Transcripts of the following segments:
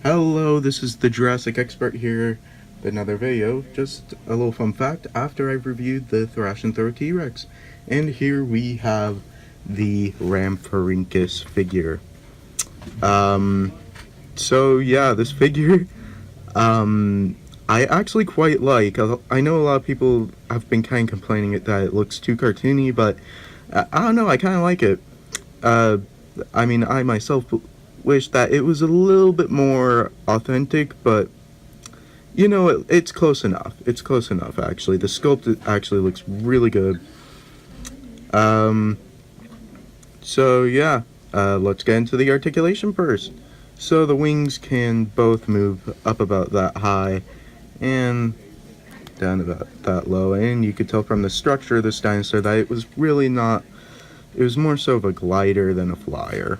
Hello, this is the Jurassic expert here with another video. Just a little fun fact after I've reviewed the Thrashenthrow T-Rex. And here we have the Rhamphorhynchus figure. So yeah, this figure, I actually quite like. I know a lot of people have been kind of complaining that it looks too cartoony, but I don't know, I kind of like it. I myself wish that it was a little bit more authentic, but you know, it's close enough. It's close enough, actually. The sculpt actually looks really good. Um, so yeah, let's get into the articulation first. So the wings can both move up about that high and down about that low, and you could tell from the structure of this dinosaur that it was really not, it was more so of a glider than a flyer.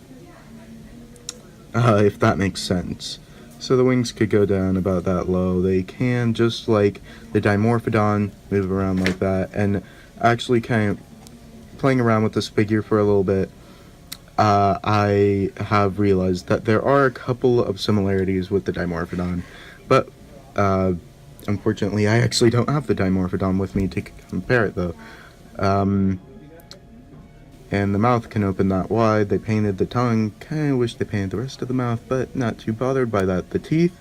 If that makes sense. So the wings could go down about that low. They can, just like the Dimorphodon, move around like that. And actually kind of playing around with this figure for a little bit, I have realized that there are a couple of similarities with the Dimorphodon. But unfortunately, I actually don't have the Dimorphodon with me to compare it, though. And the mouth can open that wide. They painted the tongue. Kinda wish they painted the rest of the mouth, but not too bothered by that. The teeth,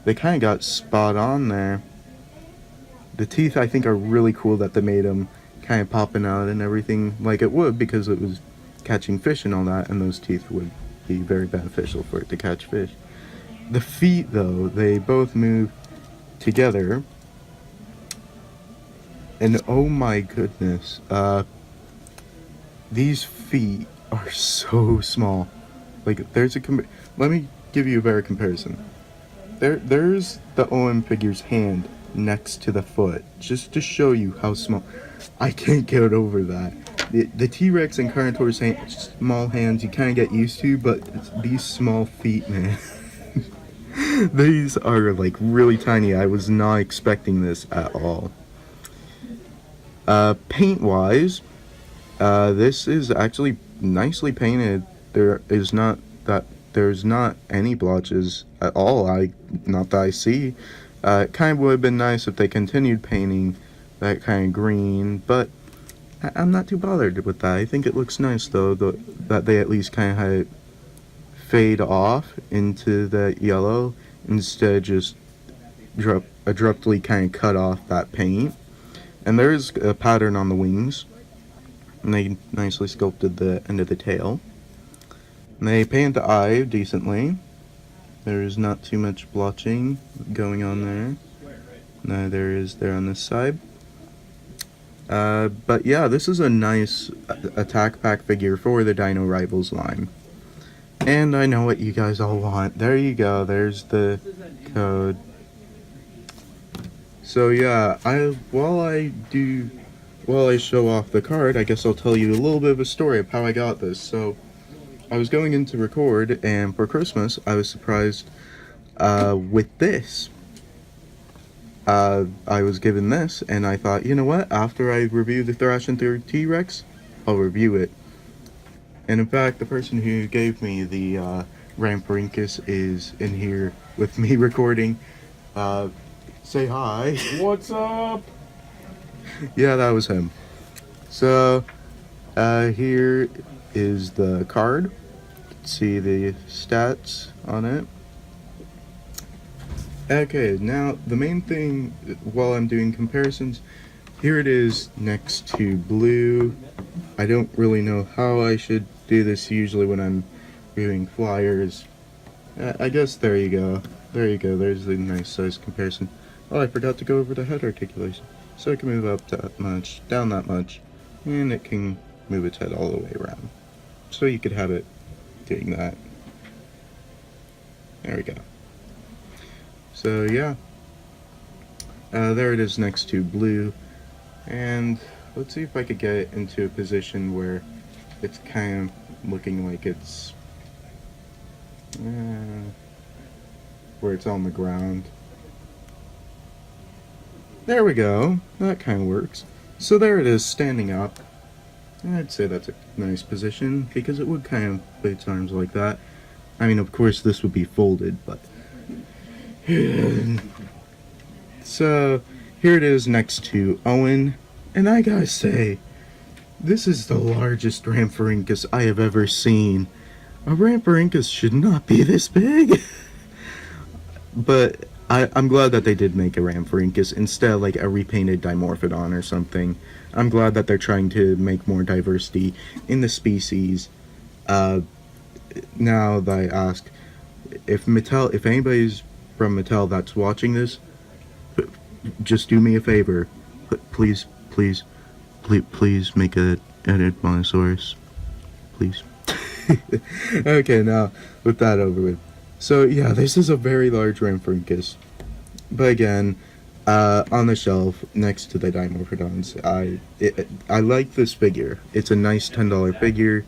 they kinda got spot on there. The teeth, I think, are really cool that they made them kinda popping out and everything like it would, because it was catching fish and all that, and those teeth would be very beneficial for it to catch fish. The feet, though, they both move together. And oh my goodness, these feet are so small. Like, there's a let me give you a better comparison. There's the OM figure's hand next to the foot, just to show you how small. I can't get over that. The T-Rex and Carnotaurus small hands you kind of get used to, but these small feet, man. These are like really tiny. I was not expecting this at all. Paint-wise, this is actually nicely painted. There's not any blotches at all. Not that I see. It kind of would have been nice if they continued painting that kind of green, but I'm not too bothered with that. I think it looks nice though, that they at least kind of had it fade off into that yellow instead of just abruptly kind of cut off that paint. And there's a pattern on the wings. And they nicely sculpted the end of the tail. And they painted the eye decently. There's not too much blotching going on there. No, there is there on this side. But yeah, this is a nice attack pack figure for the Dino Rivals line. And I know what you guys all want. There you go, there's the code. So yeah, while I show off the card, I guess I'll tell you a little bit of a story of how I got this. So, I was going in to record, and for Christmas, I was surprised with this. I was given this, and I thought, you know what, after I review the Thrashenthrow T-Rex, I'll review it. And in fact, the person who gave me the Rhamphorhynchus is in here with me recording. Say hi. What's up? Yeah, that was him. So, here is the card. You can see the stats on it. Okay, now the main thing while I'm doing comparisons, here it is next to blue. I don't really know how I should do this usually when I'm doing flyers. I guess there you go. There you go, there's the nice size comparison. Oh, I forgot to go over the head articulation. So it can move up that much, down that much, and it can move its head all the way around. So you could have it doing that. There we go. So yeah, there it is next to blue, and let's see if I could get it into a position where it's kind of looking like it's where it's on the ground. There we go, that kind of works. So there it is, standing up. I'd say that's a nice position, because it would kind of put its arms like that. I mean, of course this would be folded, but So, here it is next to Owen, and I gotta say, this is the largest Rhamphorhynchus I have ever seen. A Rhamphorhynchus should not be this big. But I'm glad that they did make a Rhamphorhynchus instead of like a repainted Dimorphodon or something. I'm glad that they're trying to make more diversity in the species. Now that I ask, if anybody's from Mattel that's watching this, just do me a favor. Please, please, please make an Edmontosaurus. Please. Okay, now, with that over with. So, yeah, this is a very large Rhamphorhynchus. But again, on the shelf, next to the Dimorphodons, I like this figure. It's a nice $10 figure,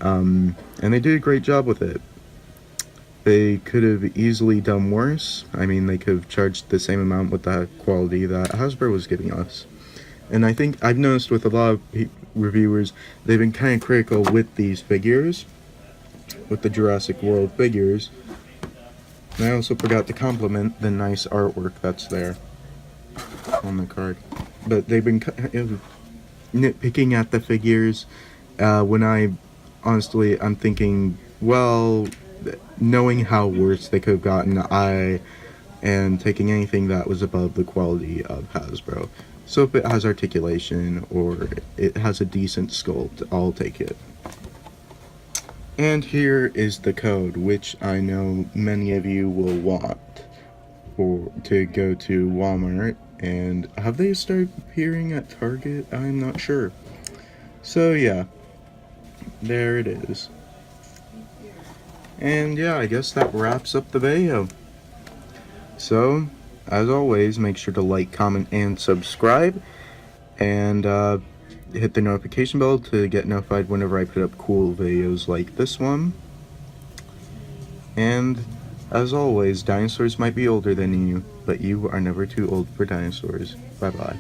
and they did a great job with it. They could have easily done worse. I mean, they could have charged the same amount with the quality that Hasbro was giving us. And I think I've noticed with a lot of reviewers, they've been kind of critical with these figures, with the Jurassic World figures. And I also forgot to compliment the nice artwork that's there on the card. But they've been kind of nitpicking at the figures. When I'm thinking, well, knowing how worse they could have gotten, and taking anything that was above the quality of Hasbro. So if it has articulation or it has a decent sculpt, I'll take it. And here is the code, which I know many of you will want to go to Walmart. And have they started appearing at Target? I'm not sure. So yeah, there it is. And yeah, I guess that wraps up the video. So, as always, make sure to like, comment, and subscribe. And hit the notification bell to get notified whenever I put up cool videos like this one. And as always, dinosaurs might be older than you, but you are never too old for dinosaurs. Bye bye.